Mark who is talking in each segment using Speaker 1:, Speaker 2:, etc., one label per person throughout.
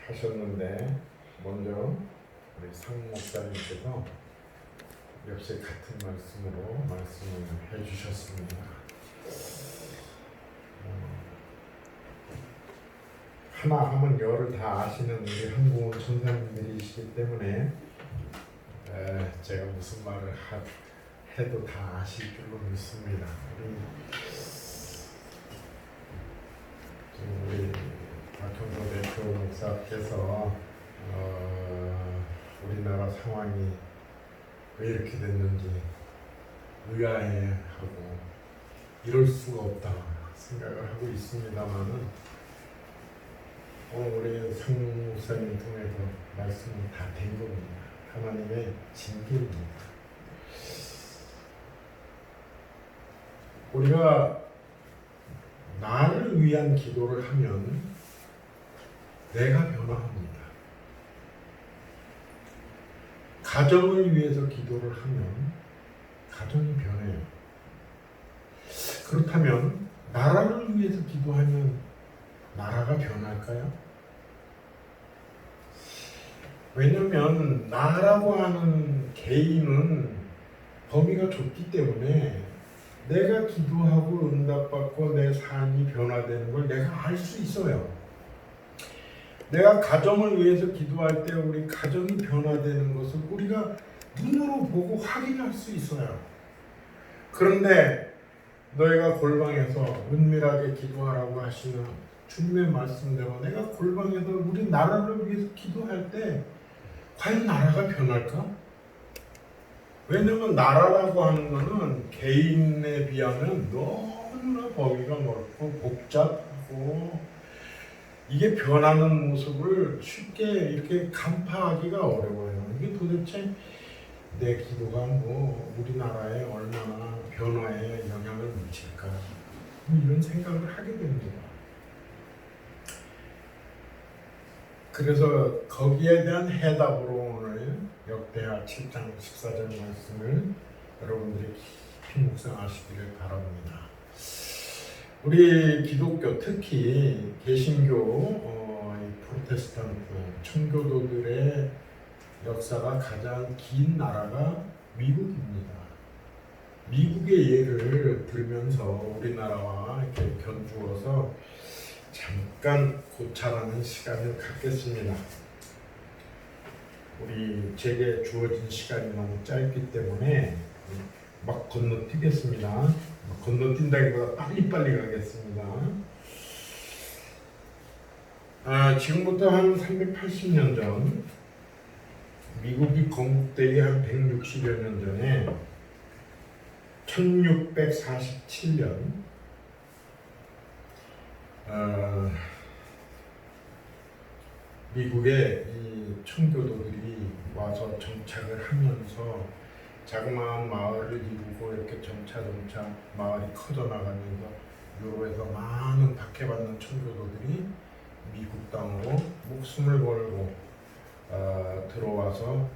Speaker 1: 하셨는데 먼저 우리 상 목사님께서 역시 같은 말씀으로 말씀을 해주셨습니다. 하나 하면 열을 다 아시는 우리 한국은 전사님들이시기 때문에 제가 무슨 말을 해도 다 아실 줄로 믿습니다. 우리 박형도 대표 목사께서 우리나라 상황이 왜 이렇게 됐는지 의아해하고 이럴 수가 없다 생각을 하고 있습니다만은 우리 상 목사님 통해서 말씀은 다 된 겁니다. 하나님의 징계입니다. 우리가 나를 위한 기도를 하면 내가 변화합니다. 가정을 위해서 기도를 하면 가정이 변해요. 그렇다면 나라를 위해서 기도하면 나라가 변할까요? 왜냐하면 나라고 하는 개인은 범위가 좁기 때문에 내가 기도하고 응답받고 내 삶이 변화되는 걸 내가 알 수 있어요. 내가 가정을 위해서 기도할 때 우리 가정이 변화되는 것을 우리가 눈으로 보고 확인할 수 있어요. 그런데 너희가 골방에서 은밀하게 기도하라고 하시는 주님의 말씀대로 내가 골방에서 우리 나라를 위해서 기도할 때 과연 나라가 변할까? 왜냐면 나라라고 하는 것은 개인에 비하면 너무나 범위가 넓고 복잡하고 이게 변하는 모습을 쉽게 이렇게 간파하기가 어려워요. 이게 도대체 내 기도가 우리나라에 얼마나 변화에 영향을 미칠까? 이런 생각을 하게 됩니다. 그래서 거기에 대한 해답으로 오늘 역대하 7장 14절 말씀을 여러분들이 깊이 묵상하시기를 바랍니다. 우리 기독교 특히 개신교 프로테스탄트 청교도들의 역사가 가장 긴 나라가 미국입니다. 미국의 예를 들면서 우리나라와 이렇게 견주어서 잠깐 고찰하는 시간을 갖겠습니다. 제게 주어진 시간이 너무 짧기 때문에 막 건너뛰겠습니다. 건너뛴다기보다 빨리빨리 가겠습니다. 지금부터 한 380년 전 미국이 건국되기 한 160여 년 전에 1647년 미국의 이 청교도들이 와서 정착을 하면서 자그마한 마을을 이루고 이렇게 점차 마을이 커져나가면서 유럽에서 많은 박해받는 청교도들이 미국 땅으로 목숨을 걸고 들어와서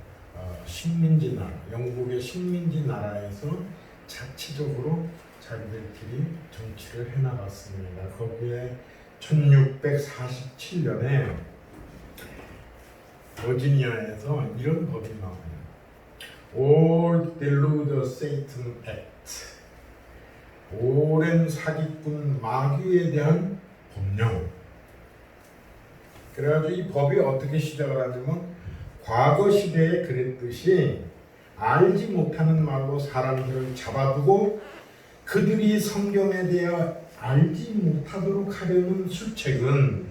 Speaker 1: 식민지 나라, 영국의 식민지 나라에서 자치적으로 자기들끼리 정치를 해나갔습니다. 거기에 1647년에 버지니아에서 이런 법이 나와요. Old Delude Satan Act, 오랜 사기꾼 마귀에 대한 법령. 그래가지고 이 법이 어떻게 시작을 하냐면 과거 시대에 그랬듯이 알지 못하는 말로 사람들을 잡아두고 그들이 성경에 대해 알지 못하도록 하려는 수책은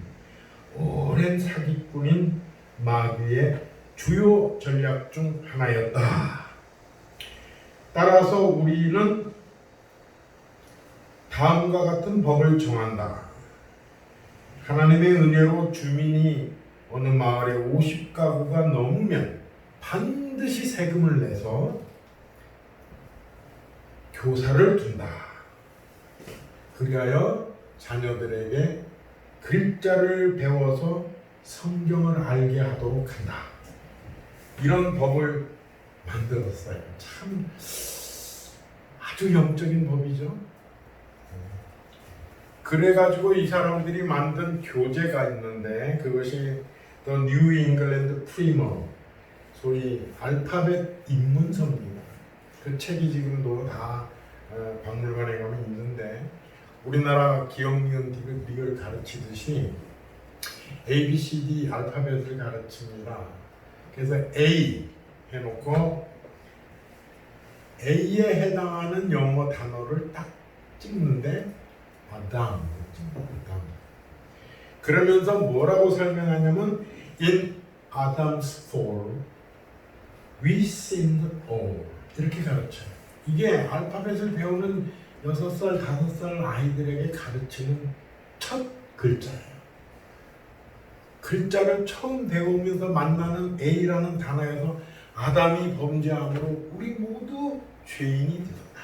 Speaker 1: 오랜 사기꾼인 마귀의 주요 전략 중 하나였다. 따라서 우리는 다음과 같은 법을 정한다. 하나님의 은혜로 주민이 어느 마을에 50가구가 넘으면 반드시 세금을 내서 교사를 둔다. 그리하여 자녀들에게 글자를 배워서 성경을 알게 하도록 한다. 이런 법을 만들었어요. 참 아주 영적인 법이죠. 그래가지고 이 사람들이 만든 교재가 있는데 그것이 The New England Primer, 소위 알파벳 입문서입니다. 그 책이 지금도 다 박물관에 가면 있는데 우리나라 기억, 니은, 디귿, 리을 가르치듯이 A, B, C, D 알파벳을 가르칩니다. 그래서 A 해놓고 A에 해당하는 영어 단어를 딱 찍는데 아담. 그러면서 뭐라고 설명하냐면 In Adam's fall we sinned all, 이렇게 가르쳐요. 이게 알파벳을 배우는 6살, 5살 아이들에게 가르치는 첫 글자예요. 글자를 처음 배우면서 만나는 A라는 단어에서 아담이 범죄함으로 우리 모두 죄인이 되었다.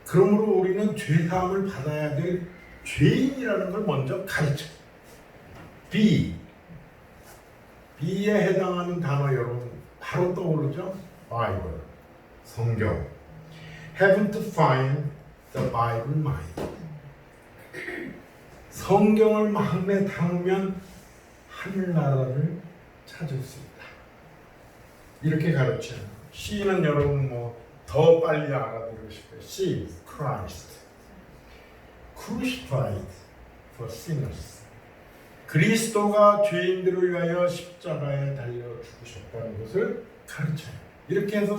Speaker 1: 그러므로 우리는 죄사함을 받아야 될 죄인이라는 걸 먼저 가르쳐요. B, B에 해당하는 단어 여러분 바로 떠오르죠? Bible, 성경. Haven't find the Bible mine. 성경을 마음에 담으면 하늘나라를 찾을 수 있다. 이렇게 가르쳐요. C는 여러분 더 빨리 알아들으실 거예요. C, Christ, crucified for sinners. 그리스도가 죄인들을 위하여 십자가에 달려 죽으셨다는 것을 가르쳐요. 이렇게 해서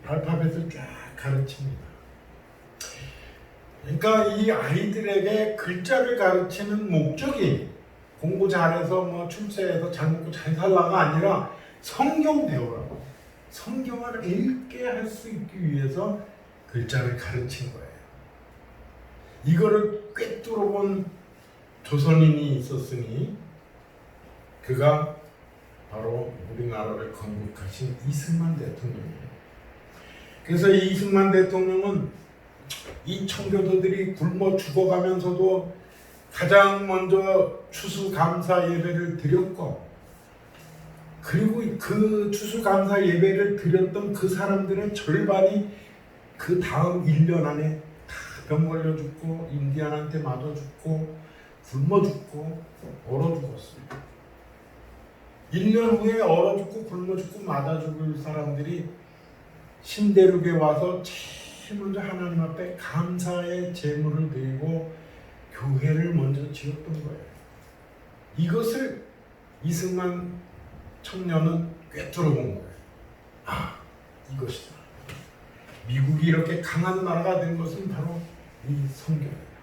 Speaker 1: 알파벳을 쫙 가르칩니다. 그러니까 이 아이들에게 글자를 가르치는 목적이 공부 잘해서 출세해서 잘 먹고 잘 살라가 아니라 성경 배우라고, 성경을 읽게 할 수 있기 위해서 글자를 가르친 거예요. 이거를 꿰뚫어본 조선인이 있었으니 그가 바로 우리나라를 건국하신 이승만 대통령이에요. 그래서 이 이승만 대통령은 이 청교도들이 굶어 죽어가면서도 가장 먼저 추수감사 예배를 드렸고, 그리고 그 추수감사 예배를 드렸던 그 사람들의 절반이 그 다음 1년 안에 다 병 걸려 죽고 인디안한테 맞아 죽고 굶어 죽고 얼어 죽었어요. 1년 후에 얼어 죽고 굶어 죽고 맞아 죽을 사람들이 신대륙에 와서 제일 먼저 하나님 앞에 감사의 제물을 드리고 교회를 먼저 지었던 거예요. 이것을 이승만 청년은 꿰뚫어 본 거예요. 아, 이것이다. 미국이 이렇게 강한 나라가 된 것은 바로 이 성경이에요.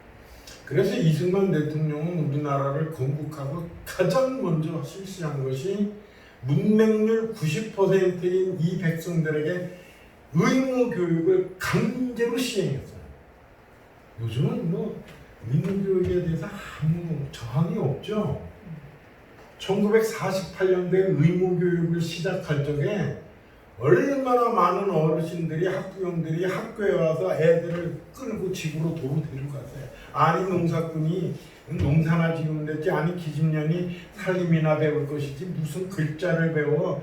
Speaker 1: 그래서 이승만 대통령은 우리나라를 건국하고 가장 먼저 실시한 것이 문맹률 90%인 이 백성들에게 의무 교육을 강제로 시행했어요. 요즘은 의무 교육에 대해서 아무 저항이 없죠. 1948년도에 의무 교육을 시작할 적에 얼마나 많은 어르신들이, 학부형들이 학교에 와서 애들을 끌고 집으로 도로 데리고 갔어요. 아니 농사꾼이 농사나 지으면 됐지, 아니 기집년이 살림이나 배울 것이지 무슨 글자를 배워.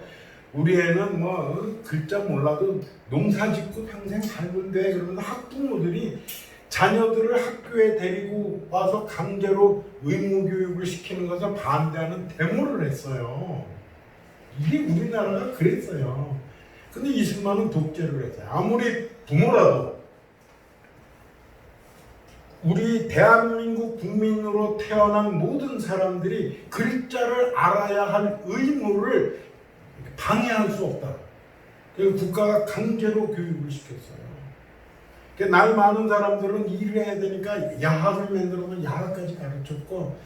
Speaker 1: 우리 애는 글자 몰라도 농사 짓고 평생 살면 돼. 그러면서 학부모들이 자녀들을 학교에 데리고 와서 강제로 의무교육을 시키는 것을 반대하는 데모를 했어요. 이게 우리나라가 그랬어요. 근데 이승만은 독재를 했어요. 아무리 부모라도 우리 대한민국 국민으로 태어난 모든 사람들이 글자를 알아야 할 의무를 방해할 수 없다. 그래서 국가가 강제로 교육을 시켰어요. 나이 많은 사람들은 일을 해야 되니까 야학을 만들어서 야학까지 가르쳤고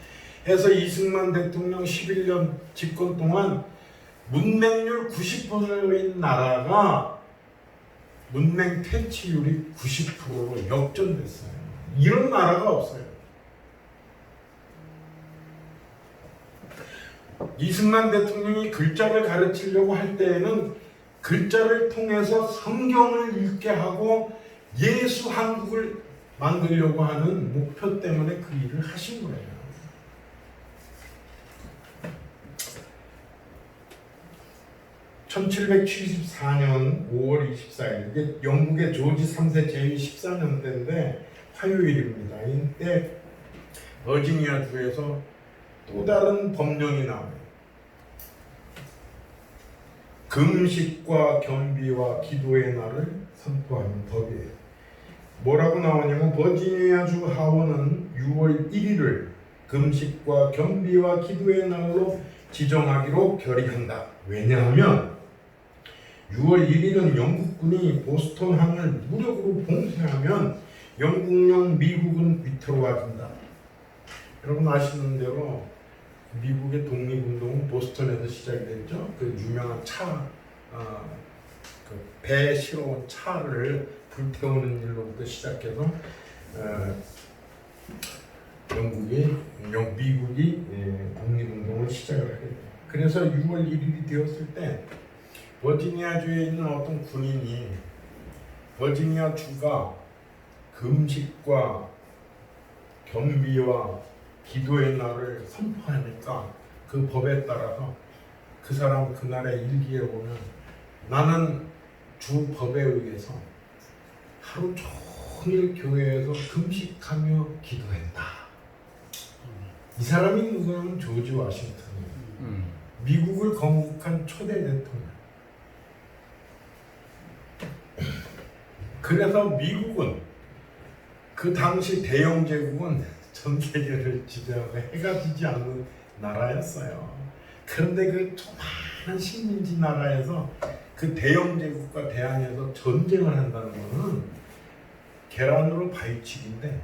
Speaker 1: 해서 이승만 대통령 11년 집권 동안 문맹률 90%인 나라가 문맹 퇴치율이 90%로 역전됐어요. 이런 나라가 없어요. 이승만 대통령이 글자를 가르치려고 할 때에는 글자를 통해서 성경을 읽게 하고 예수 한국을 만들려고 하는 목표 때문에 그 일을 하신 거예요. (1774년 5월 24일) 이게 영국의 조지 3세 제위 14년 때인데 화요일입니다. 이때 버지니아 주에서 또 다른 법령이 나와요. 금식과 겸비와 기도의 날을 선포하는 법이에요. 뭐라고 나오냐면 버지니아주 하원은 6월 1일을 금식과 겸비와 기도의 날로 지정하기로 결의한다. 왜냐하면 6월 1일은 영국군이 보스턴 항을 무력으로 봉쇄하면 영국령 미국은 위태로워진다. 여러분 아시는 대로 미국의 독립운동은 보스턴에서 시작이 됐죠. 그 유명한 그 배에 실어온 차를 불태우는 일로부터 시작해서 미국이 독립운동을 시작을 하게 돼요. 그래서 6월 1일이 되었을 때 버지니아주에 있는 어떤 군인이 버지니아주가 금식과 겸비와 기도의 날을 선포하니까 그 법에 따라서 그 사람 그날의 일기에 보면 나는 주 법에 의해서 하루 종일 교회에서 금식하며 기도했다. 이 사람이 누구냐면 조지 워싱턴이에요. 미국을 건국한 초대 대통령. 그래서 미국은 그 당시 대영 제국은 전 세계를 지배하고 해가 지지 않는 나라였어요. 그런데 그 조그마한 식민지 나라에서 그 대영 제국과 대항해서 전쟁을 한다는 것은 계란으로 바위치기인데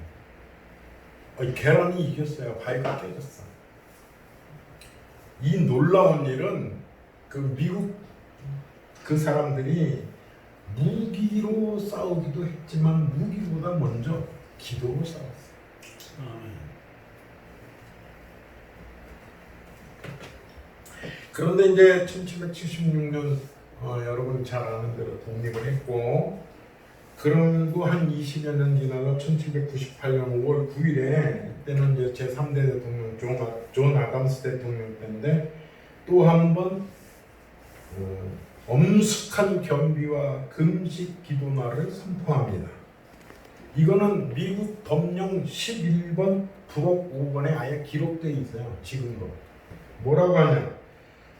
Speaker 1: 계란이 이겼어요. 바위가 깨졌어. 이 놀라운 일은 그 미국 그 사람들이 무기로 싸우기도 했지만 무기보다 먼저 기도로 싸웠어요. 그런데 이제 1776년 여러분 잘 아는 대로 독립을 했고 그러고 한 20여 년 지나서 1798년 5월 9일에 때는 이제 제3대 대통령 존 아담스 대통령 때인데 또 한 번 엄숙한 겸비와 금식 기도날을 선포합니다. 이거는 미국 법령 11번 부록 5번에 아예 기록되어 있어요. 지금도. 뭐라고 하냐?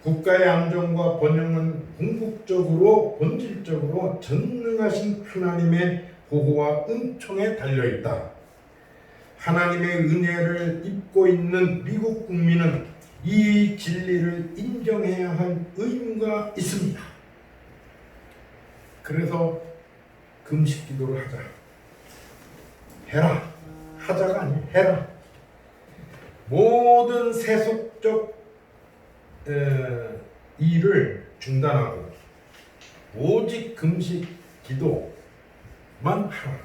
Speaker 1: 국가의 안정과 번영은 궁극적으로 본질적으로 전능하신 하나님의 보호와 은총에 달려있다. 하나님의 은혜를 입고 있는 미국 국민은 이 진리를 인정해야 할 의무가 있습니다. 그래서 금식 기도를 하자. 해라. 하자가 아니야. 해라. 모든 세속적 일을 중단하고 오직 금식 기도만 하라.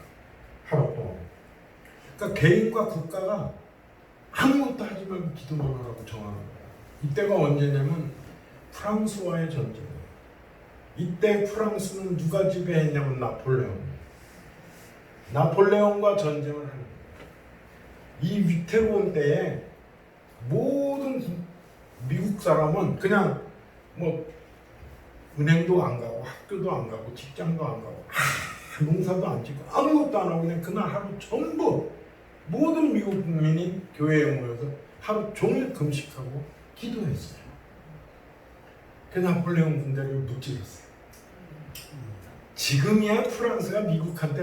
Speaker 1: 하루 동안. 그러니까 개인과 국가가 아무것도 하지 말고 기도만 하라고 정하는 거야. 이때가 언제냐면 프랑스와의 전쟁이에요. 이때 프랑스는 누가 지배했냐면 나폴레옹과 전쟁을 하는 거예요. 이 위태로운 때에 모든 미국 사람은 그냥 뭐 은행도 안 가고 학교도 안 가고 직장도 안 가고 농사도 안 짓고 아무것도 안 하고 그냥 그날 하루 전부 모든 미국 국민이 교회에 모여서 하루 종일 금식하고 기도했어요. 그 나폴레옹 군대를 무찌렀어요. 지금이야 프랑스가 미국한테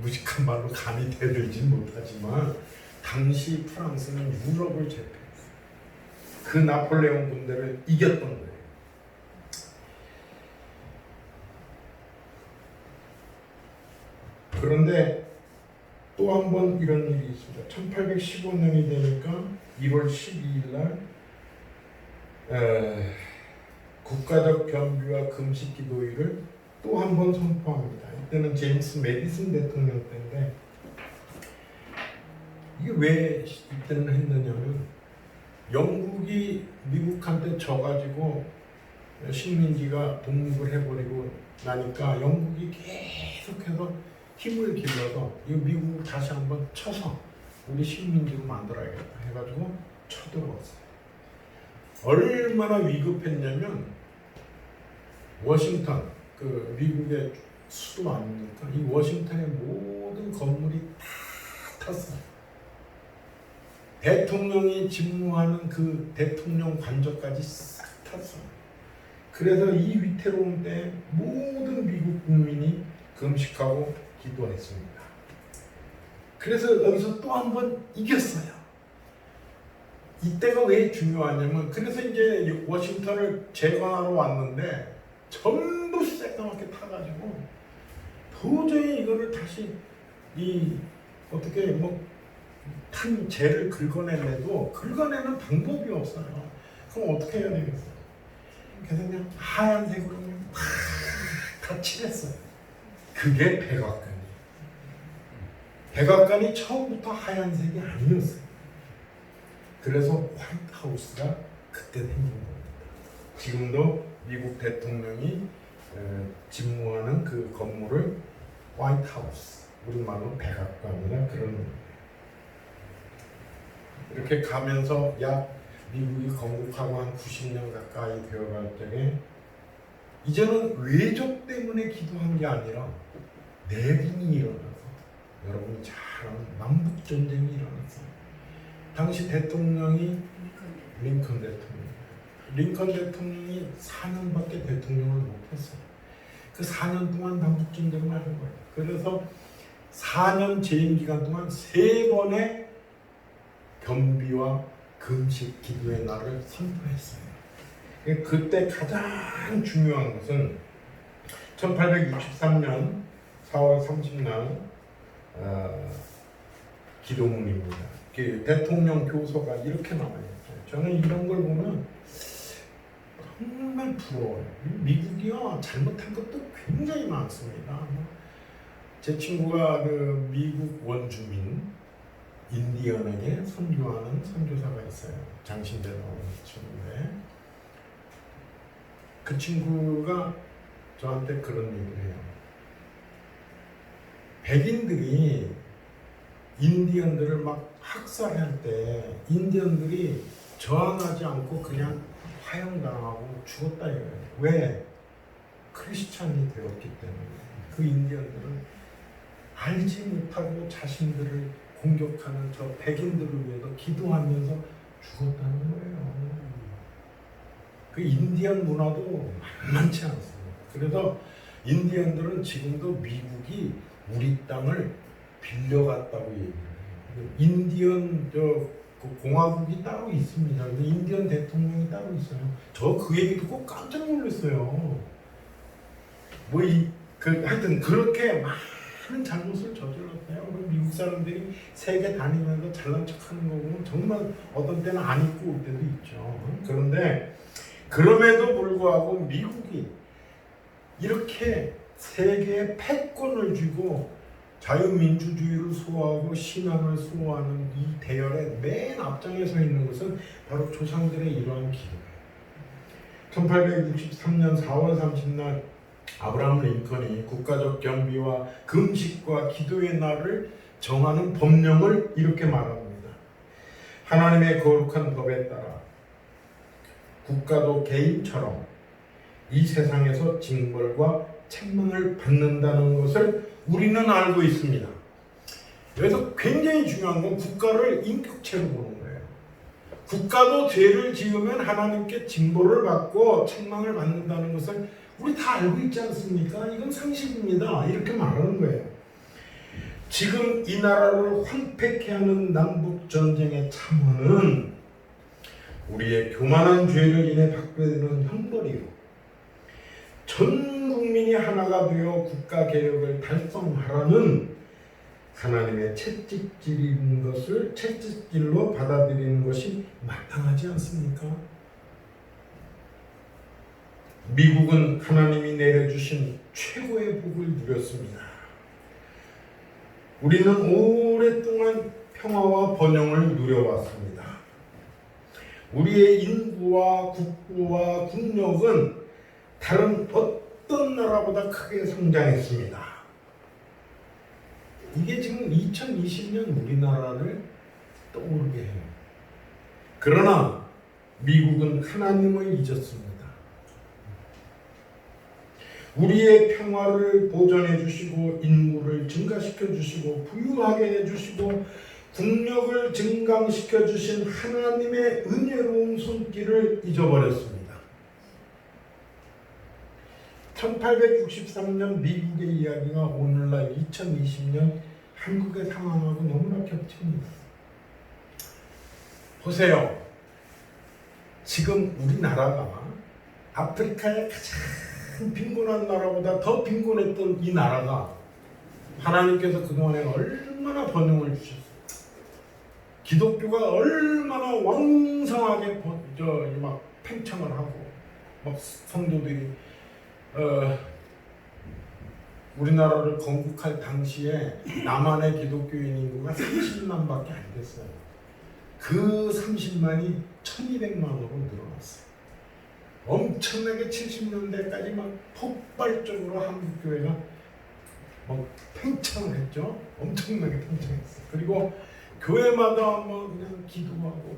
Speaker 1: 무식한 말로 감히 대들지 못하지만 당시 프랑스는 유럽을 제패했어요. 그 나폴레옹 군대를 이겼던 거예요. 그런데 또 한 번 이런 일이 있습니다. 1815년이 되니까 1월 12일 날 국가적 겸비와 금식 기도일을 또 한 번 선포합니다. 이때는 제임스 메디슨 대통령 때인데 이게 왜 이때는 했느냐면 영국이 미국한테 져가지고 식민지가 독립을 해버리고 나니까 영국이 계속해서 힘을 길러서 이 미국을 다시 한번 쳐서 우리 식민지로 만들어야겠다 해가지고 쳐들어왔어요. 얼마나 위급했냐면 워싱턴 그 미국의 수도 아닙니까? 이 워싱턴의 모든 건물이 다 탔어요. 대통령이 집무하는 그 대통령 관저까지 싹 탔어요. 그래서 이 위태로운 때에 모든 미국 국민이 금식하고 기도했습니다. 그래서 여기서 또 한 번 이겼어요. 이때가 왜 중요하냐면, 그래서 이제 워싱턴을 재건하러 왔는데 전부 새까맣게 타가지고 도저히 이거를 다시 어떻게 탄 재를 긁어내려도 긁어내는 방법이 없어요. 그럼 어떻게 해야 되겠어요? 그래서 그냥 하얀색으로 다 칠했어요. 그게 백악관이에요. 백악관이 처음부터 하얀색이 아니었어요. 그래서 화이트하우스가 그때 생긴 겁니다. 지금도 미국 대통령이 집무하는 그 건물을 화이트하우스, 우리말로 백악관이라 그러는 거예요. 이렇게 가면서 미국이 건국하고 한 90년 가까이 되어갈 적에 이제는 외적 때문에 기도한 게 아니라 내분이 일어나서, 여러분이 잘 아는 남북전쟁이 일어났어요. 당시 대통령이 링컨 대통령. 링컨 대통령이 4년밖에 대통령을 못했어요. 그 4년 동안 남북전쟁을 하는 거예요. 그래서 4년 재임 기간 동안 3번의 겸비와 금식 기도의 날을 선포했어요. 그때 가장 중요한 것은 1863년 4월 30날 기도문입니다. 그 대통령 교서가 이렇게 나와요. 저는 이런 걸 보면 정말 부러워요. 미국이요, 잘못한 것도 굉장히 많습니다. 제 친구가 그 미국 원주민 인디언에게 선교하는 선교사가 있어요. 장신대라고 하는 친구인데, 그 친구가 저한테 그런 얘기를 해요. 백인들이 인디언들을 막 학살할 때 인디언들이 저항하지 않고 그냥 화형당하고 죽었다 이거예요. 왜? 크리스찬이 되었기 때문에. 그 인디언들은 알지 못하고 자신들을 공격하는 저 백인들을 위해서 기도하면서 죽었다는 거예요. 그 인디언 문화도 만만치 않습니다. 그래서 인디언들은 지금도 미국이 우리 땅을 빌려갔다고 얘기해요. 인디언 그 공화국이 따로 있습니다. 인디언 대통령이 따로 있어요. 저 그 얘기 듣고 깜짝 놀랐어요. 하여튼 그렇게 많은 잘못을 저질렀어요. 미국 사람들이 세계 다니면서 잘난 척하는 거 보면 정말 어떤 때는 안 입고 올 때도 있죠. 그런데 그럼에도 불구하고 미국이 이렇게 세계에 패권을 쥐고 자유민주주의를 수호하고 신앙을 수호하는 이 대열의 맨 앞장에 서 있는 것은 바로 조상들의 이러한 기도예요. 1863년 4월 30날 아브라함 링컨이 국가적 겸비와 금식과 기도의 날을 정하는 법령을 이렇게 말합니다. 하나님의 거룩한 법에 따라 국가도 개인처럼 이 세상에서 징벌과 책망을 받는다는 것을 우리는 알고 있습니다. 여기서 굉장히 중요한 건 국가를 인격체로 보는 거예요. 국가도 죄를 지으면 하나님께 징벌을 받고 책망을 받는다는 것을 우리 다 알고 있지 않습니까? 이건 상식입니다. 이렇게 말하는 거예요. 지금 이 나라를 황폐케 하는 남북전쟁의 참화는 우리의 교만한 죄를 인해 받게 되는 형벌이요, 전 국민이 하나가 되어 국가개혁을 달성하라는 하나님의 채찍질로 받아들이는 것이 마땅하지 않습니까? 미국은 하나님이 내려주신 최고의 복을 누렸습니다. 우리는 오랫동안 평화와 번영을 누려왔습니다. 우리의 인구와 국부와 국력은 다른 어떤 나라보다 크게 성장했습니다. 이게 지금 2020년 우리나라를 떠오르게 해요. 그러나 미국은 하나님을 잊었습니다. 우리의 평화를 보존해 주시고 인구를 증가시켜 주시고 부유하게 해 주시고 국력을 증강시켜 주신 하나님의 은혜로운 손길을 잊어버렸습니다. 1863년 미국의 이야기가 오늘날 2020년 한국의 상황하고 너무나 겹칩니다. 보세요. 지금 우리나라가 아프리카의 가장 빈곤한 나라보다 더 빈곤했던 이 나라가 하나님께서 그동안에 얼마나 번영을 주셨어요. 기독교가 얼마나 왕성하게 막 팽창을 하고 막 성도들이 우리나라를 건국할 당시에 남한의 기독교인 인구가 30만밖에 안 됐어요. 그 30만이 1200만으로 늘어났어요. 엄청나게 70년대까지 막 폭발적으로 한국교회가 막 팽창을 했죠. 엄청나게 팽창했어요. 그리고 교회마다 뭐 그냥 기도하고.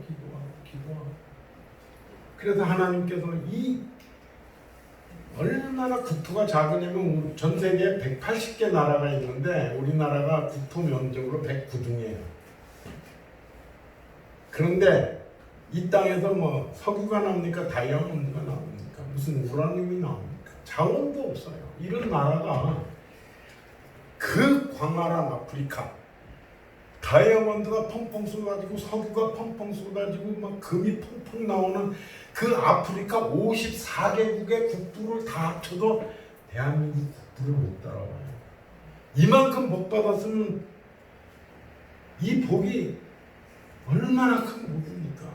Speaker 1: 그래서 하나님께서 이 얼마나 국토가 작으냐면 전 세계에 180개 나라가 있는데 우리나라가 국토 면적으로 109등이에요. 그런데 이 땅에서 뭐 석유가 나옵니까? 다이아몬드가 나옵니까? 무슨 우라늄이 나옵니까? 자원도 없어요. 이런 나라가 그 광활한 아프리카 다이아몬드가 펑펑 쏟아지고 석유가 펑펑 쏟아지고 막 금이 펑펑 나오는 그 아프리카 54개국의 국부를 다 합쳐도 대한민국 국부를 못 따라와요. 이만큼 복 받았으면 이 복이 얼마나 큰 복입니까?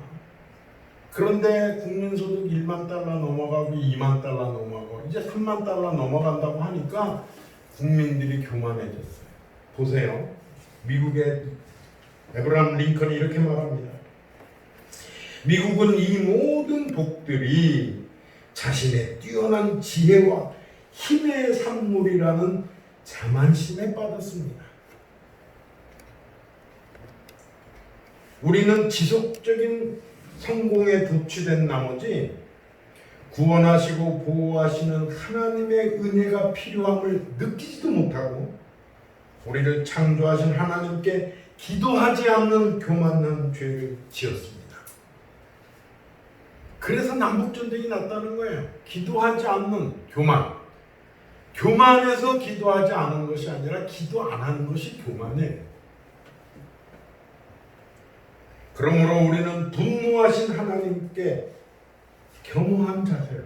Speaker 1: 그런데 국민소득 1만 달러 넘어가고 2만 달러 넘어가고 이제 3만 달러 넘어간다고 하니까 국민들이 교만해졌어요. 보세요. 미국의 에브라함 링컨이 이렇게 말합니다. 미국은 이 모든 복들이 자신의 뛰어난 지혜와 힘의 산물이라는 자만심에 빠졌습니다. 우리는 지속적인 성공에 도취된 나머지 구원하시고 보호하시는 하나님의 은혜가 필요함을 느끼지도 못하고 우리를 창조하신 하나님께 기도하지 않는 교만한 죄를 지었습니다. 그래서 남북전쟁이 났다는 거예요. 기도하지 않는 교만. 교만해서 기도하지 않은 것이 아니라 기도 안 하는 것이 교만이에요. 그러므로 우리는 분노하신 하나님께 겸허한 자세로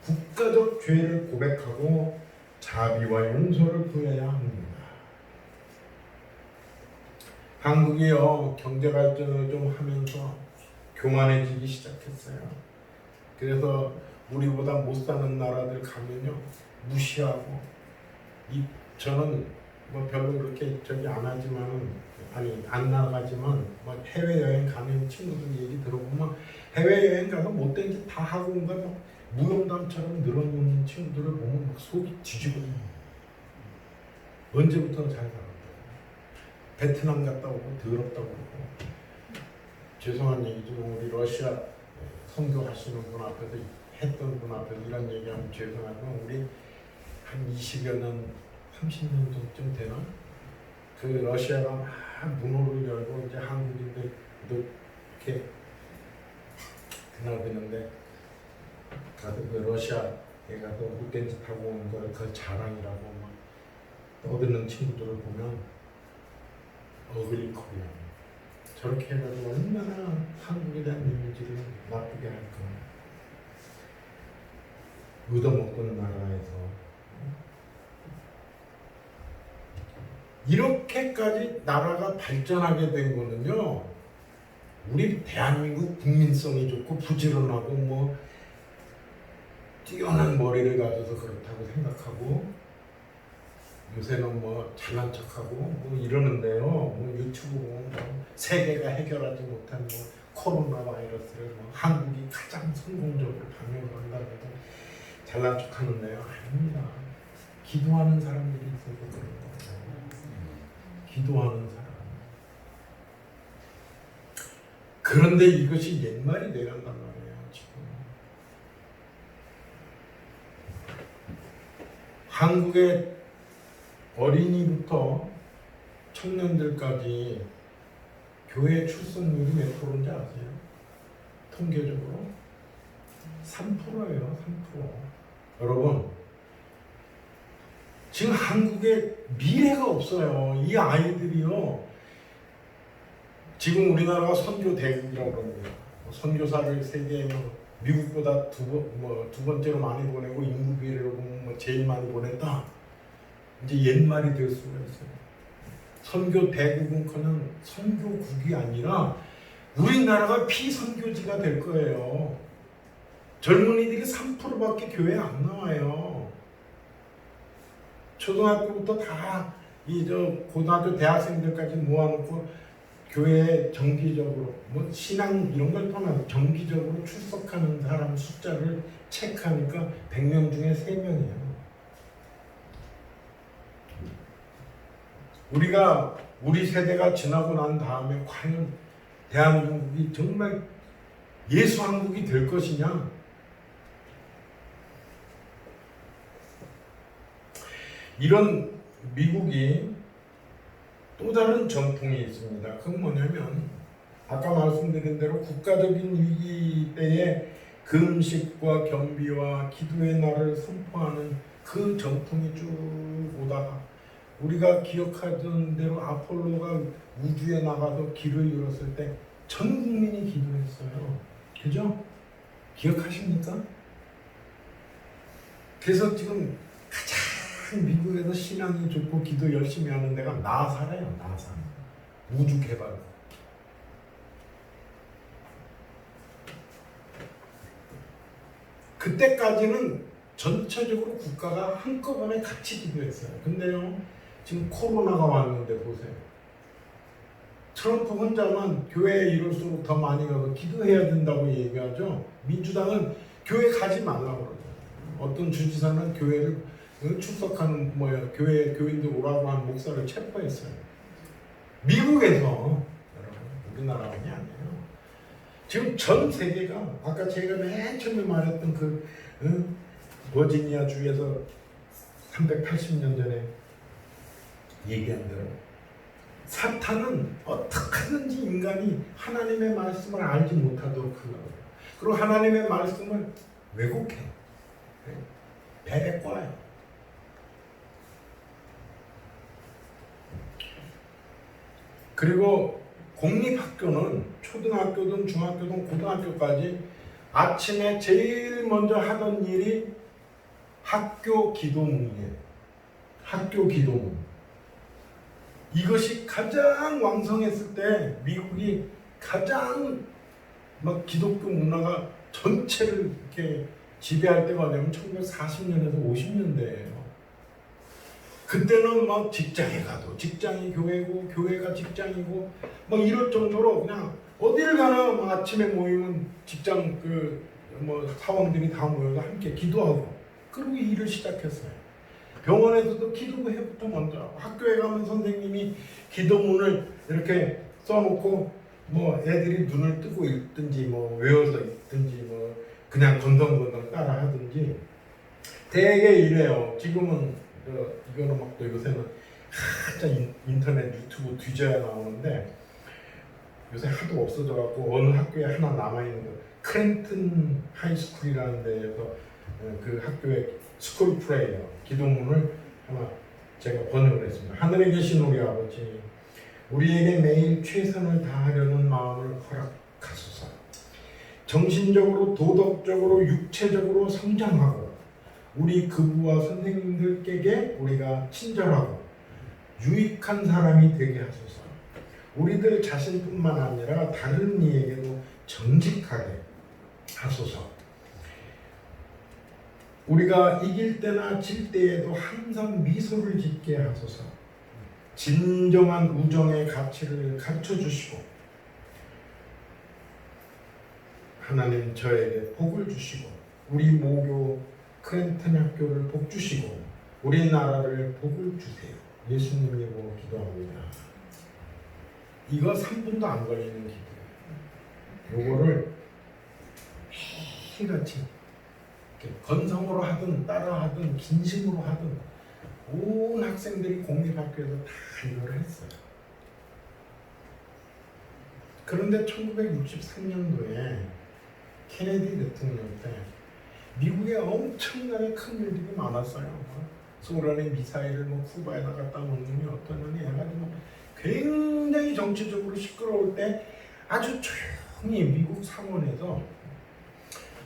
Speaker 1: 국가적 죄를 고백하고 자비와 용서를 구해야 합니다. 한국이요 경제 발전을 좀 하면서 교만해지기 시작했어요. 그래서 우리보다 못 사는 나라들 가면요 무시하고 저는 뭐 별로 그렇게 안 하지만은 안 나가지만 뭐 해외 여행 가면 친구들 얘기 들어보면 해외 여행 가서 못된 짓 다 하고 온가 막 무용담처럼 늘어놓는 친구들을 보면 막 속이 뒤집어져요. 언제부터 잘 살았다. 베트남 갔다 오고 더럽다고 그러고 죄송한 얘기지만 우리 러시아 선교하시는 분 앞에서 했던 분 앞에서 이런 얘기하면 죄송하지만 우리 한 20여 년 30년 전쯤 되나? 그 러시아가 막 문호를 열고 이제 한국인들 이렇게 드나드는데 가서 그 러시아에 가서 못된 짓 하고 온 걸 그 자랑이라고 막 떠드는 친구들을 보면 어글리코리아 저렇게 해가지고 얼마나 한국에 대한 이미지를 나쁘게 할까. 얻어먹는 나라에서 이렇게까지 나라가 발전하게 된 거는요 우리 대한민국 국민성이 좋고 부지런하고 뭐 뛰어난 머리를 가져서 그렇다고 생각하고 요새는 뭐 잘난 척하고 뭐 이러는데요. 뭐 유튜브 보면 뭐 세계가 해결하지 못한 뭐 코로나 바이러스를 뭐 한국이 가장 성공적으로 방역을 한다고 해서 잘난 척하는데요. 아닙니다. 기도하는 사람들이 있어서 그런 거예요. 기도하는 사람. 그런데 이것이 옛말이 돼간단 말이에요. 지금 한국의 어린이부터 청년들까지 교회 출석률이 몇 프로인지 아세요? 통계적으로 3%예요. 3%. 여러분 지금 한국에 미래가 없어요. 이 아이들이요. 지금 우리나라가 선교 대국이라고 그럽니다. 선교사를 세계에 미국보다 두 번째로 많이 보내고 인구 비례로 보면 제일 많이 보냈다. 이제 옛말이 될 수가 있어요. 선교 대국은커녕 선교국이 아니라 우리나라가 피선교지가 될 거예요. 젊은이들이 3%밖에 교회 안 나와요. 초등학교부터 다 고등학교 대학생들까지 모아놓고 교회에 정기적으로 신앙 이런 걸 떠나서 정기적으로 출석하는 사람 숫자를 체크하니까 100명 중에 3명이에요. 우리 세대가 지나고 난 다음에 과연 대한민국이 정말 예수 한국이 될 것이냐? 이런 미국이 또 다른 전통이 있습니다. 그건 뭐냐면 아까 말씀드린 대로 국가적인 위기 때에 금식과 겸비와 기도의 날을 선포하는 그 전통이 쭉 오다가 우리가 기억하던 대로 아폴로가 우주에 나가서 길을 열었을 때 전 국민이 기도했어요. 그죠? 기억하십니까? 그래서 지금 가장 미국에서 신앙이 좋고 기도 열심히 하는 데가 나사래요. 나사. 우주 개발. 그때까지는 전체적으로 국가가 한꺼번에 같이 기도했어요. 근데요, 지금 코로나가 왔는데 보세요. 트럼프 혼자만 교회에 이럴수록 더 많이 가서 기도해야 된다고 얘기하죠. 민주당은 교회 가지 말라고 그러죠. 어떤 주지사는 교회를 출석하는 교인들 오라고 한 목사를 체포했어요. 미국에서 여러분, 우리나라만이 아니에요. 지금 전 세계가 아까 제가 맨 처음에 말했던 버지니아 주에서 380년 전에 얘기한 대로 사탄은 어떻게든지 인간이 하나님의 말씀을 알지 못하도록 하려고 해요. 그리고 하나님의 말씀을 왜곡해요. 배배꿔요. 그리고 공립학교는 초등학교든 중학교든 고등학교까지 아침에 제일 먼저 하던 일이 학교 기도문이에요. 학교 기도문. 이것이 가장 왕성했을 때 미국이 가장 기독교 문화가 전체를 이렇게 지배할 때가 뭐냐면 1940년에서 50년대예요. 그때는 직장에 가도 직장이 교회고 교회가 직장이고 이럴 정도로 그냥 어딜 가나 아침에 모이면 직장 사원들이 다 모여서 함께 기도하고 그러고 일을 시작했어요. 병원에서도 기도회부터 먼저 학교에 가면 선생님이 기도문을 이렇게 써놓고 애들이 눈을 뜨고 읽든지 외워서 읽든지 그냥 건성건성 따라 하든지 되게 이래요. 지금은 이거는 또 요새는 한참 인터넷 유튜브 뒤져야 나오는데 요새 하도 없어져갖고 어느 학교에 하나 남아있는 거 크랜튼 하이스쿨이라는 데에서 그 학교의 스쿨 프레이어 기도문을 하나 제가 번역을 했습니다. 하늘에 계신 우리 아버지, 우리에게 매일 최선을 다하려는 마음을 허락하소서. 정신적으로, 도덕적으로, 육체적으로 성장하고 우리 교부와 선생님들에게 우리가 친절하고 유익한 사람이 되게 하소서. 우리들 자신뿐만 아니라 다른 이에게도 정직하게 하소서. 우리가 이길 때나 질 때에도 항상 미소를 짓게 하소서. 진정한 우정의 가치를 가르쳐 주시고 하나님 저에게 복을 주시고 우리 모교 크랜튼 학교를 복 주시고 우리나라를 복을 주세요. 예수님 이름으로 기도합니다. 이거 3분도 안 걸리는 기도예요. 요거를 매일같이 건성으로 하든 따라 하든 진심으로 하든 온 학생들이 공립학교에서 다 이걸 했어요. 그런데 1963년도에 케네디 대통령 때 미국에 엄청나게 큰 일들이 많았어요. 소련의 미사일을 뭐 쿠바에다 갖다 놓는 놈이 어떤 놈이 해가지고 굉장히 정치적으로 시끄러울 때 아주 조용히 미국 상원에서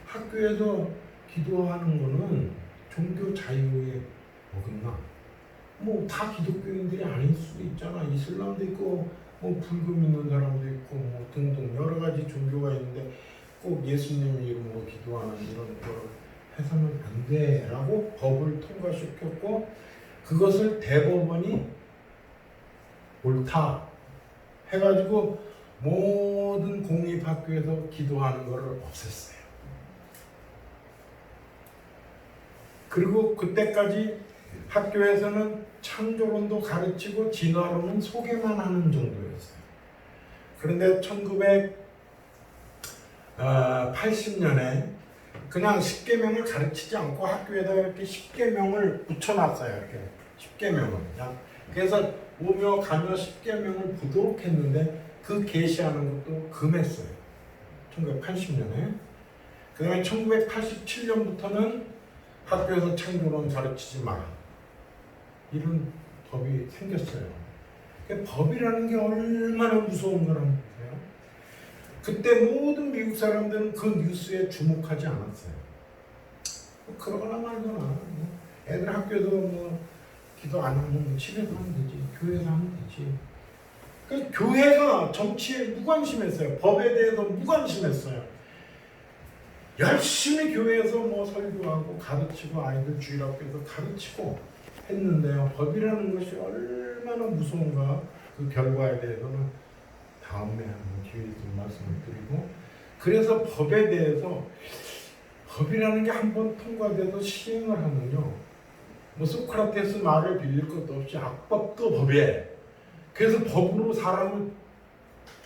Speaker 1: 학교에서 기도하는 거는 종교 자유에 어긋나. 뭐 다 기독교인들이 아닐 수도 있잖아. 이슬람도 있고 뭐 불교 믿는 사람도 있고 뭐 등등 여러 가지 종교가 있는데 꼭 예수님 이름으로 기도하는 이런 거를 해서는 안 돼라고 법을 통과시켰고 그것을 대법원이 옳다 해가지고 모든 공립학교에서 기도하는 거를 없앴어요. 그리고 그때까지 학교에서는 창조론도 가르치고 진화론은 소개만 하는 정도였어요. 그런데 1980년에 그냥 십계명을 가르치지 않고 학교에다 이렇게 십계명을 붙여놨어요. 이렇게 십계명을. 그래서 오며 가며 십계명을 보도록 했는데 그 계시하는 것도 금했어요. 1980년에. 그 다음에 1987년부터는 학교에서 창조론 가르치지 마라. 이런 법이 생겼어요. 법이라는 게 얼마나 무서운 거라는 거예요. 그때 모든 미국 사람들은 그 뉴스에 주목하지 않았어요. 뭐 그러거나 말거나 애들 학교에서 뭐 기도 안 하면 집에서 하면 되지, 교회에서 하면 되지. 그 교회가 정치에 무관심했어요. 법에 대해서 무관심했어요. 열심히 교회에서 뭐 설교하고 가르치고 아이들 주일학교에서 가르치고 했는데요. 법이라는 것이 얼마나 무서운가 그 결과에 대해서는 다음에 한번 기회에 좀 말씀을 드리고 그래서 법에 대해서 법이라는 게 한번 통과돼서 시행을 하면요. 뭐 소크라테스 말을 빌릴 것도 없이 악법도 법이에요. 그래서 법으로 사람을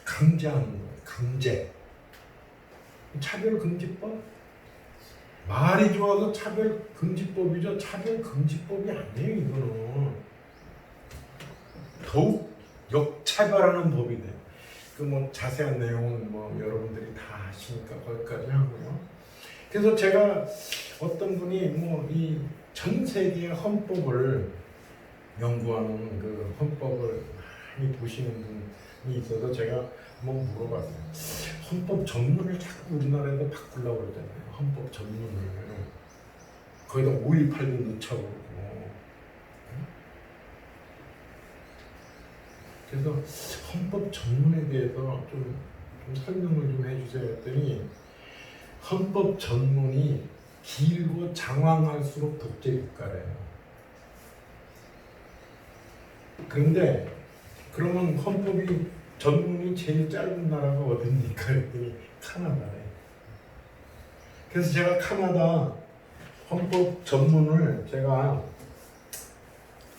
Speaker 1: 강제하는 거예요. 강제. 차별금지법? 말이 좋아서 차별금지법이죠. 차별금지법이 아니에요. 이거는 더욱 역차별하는 법이 돼요. 그 뭐 자세한 내용은 뭐 여러분들이 다 아시니까 거기까지 하고요. 그래서 제가 어떤 분이 뭐 이 전 세계의 헌법을 연구하는 그 헌법을 많이 보시는 분이 있어서 제가 한번 물어봤어요. 헌법 전문을 자꾸 우리나라에서 바꾸려고 그러잖아요. 헌법 전문을 거기다 5.18도 넣자고 그러고. 그래서 헌법 전문에 대해서 좀 설명을 좀 해주세요 했더니 헌법 전문이 길고 장황할수록 독재 국가래요. 그런데 그러면 헌법이 전문이 제일 짧은 나라가 어딥니까? 했더니 카나다래. 그래서 제가 카나다 헌법 전문을 제가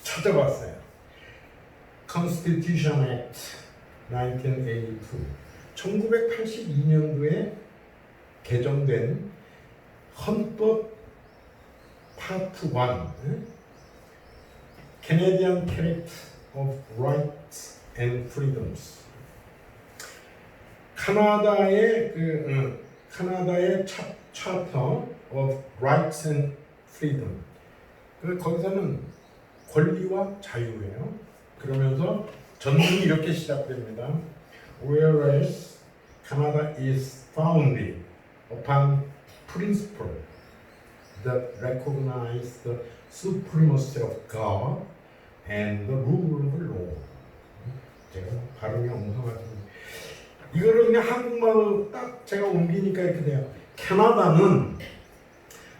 Speaker 1: 찾아봤어요. Constitution Act 1982 1982년도에 개정된 헌법 파트 1 Canadian Charter of Rights and Freedoms 카나다의 Charter of Rights and Freedom 거기서는 권리와 자유예요. 그러면서 전문이 이렇게 시작됩니다. Whereas Canada is founded upon principle that recognize the supremacy of God and the rule of law. 제가 발음이 엉성하지만 이거를 그냥 한국말로 딱 제가 옮기니까 이렇게 돼요. 캐나다는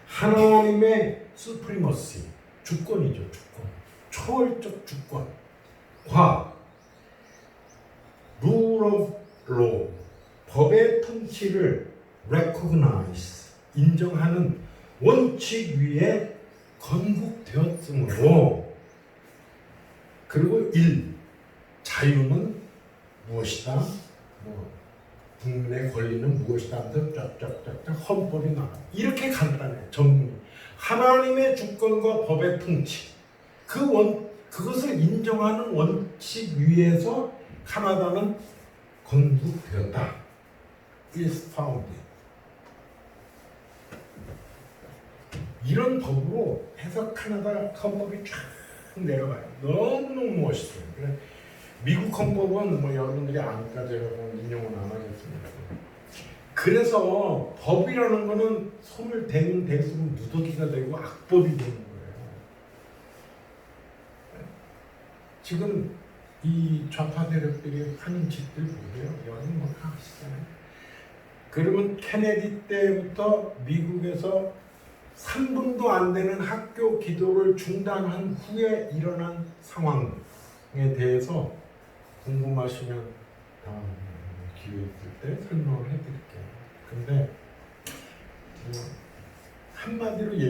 Speaker 1: 하나님의 supremacy, 주권이죠, 주권. 초월적 주권과 rule of law, 법의 통치를 recognize, 인정하는 원칙 위에 건국되었으므로 그리고 1. 자유는 무엇이다? 뭐 국민의 권리는 무엇이다? 하면서 쫙쫙쫙쫙 헌법이 나와. 이렇게 간단해. 전문이. 하나님의 주권과 법의 통치. 그것을 인정하는 원칙 위에서 카나다는 건국되었다. is founded. 이런 법으로 해석하나다 헌법이 쫙 내려가요. 너무너무 멋있어요. 그래, 미국 헌법은 뭐 여러분들이 아니까 제가 인용은 안 하겠습니다. 그래서 법이라는 거는 손을 대면 대수록 누더기가 되고 악법이 되는 거예요. 지금 이 좌파 세력들이 하는 짓들 보세요. 여러분 뭐 다 아시잖아요. 그러면 케네디 때부터 미국에서 3분도 안 되는 학교 기도를 중단한 후에 일어난 상황에 대해서 궁금하시면 다음 기회 있을 때 설명을 해드릴게요. 근데 뭐 한마디로 얘기해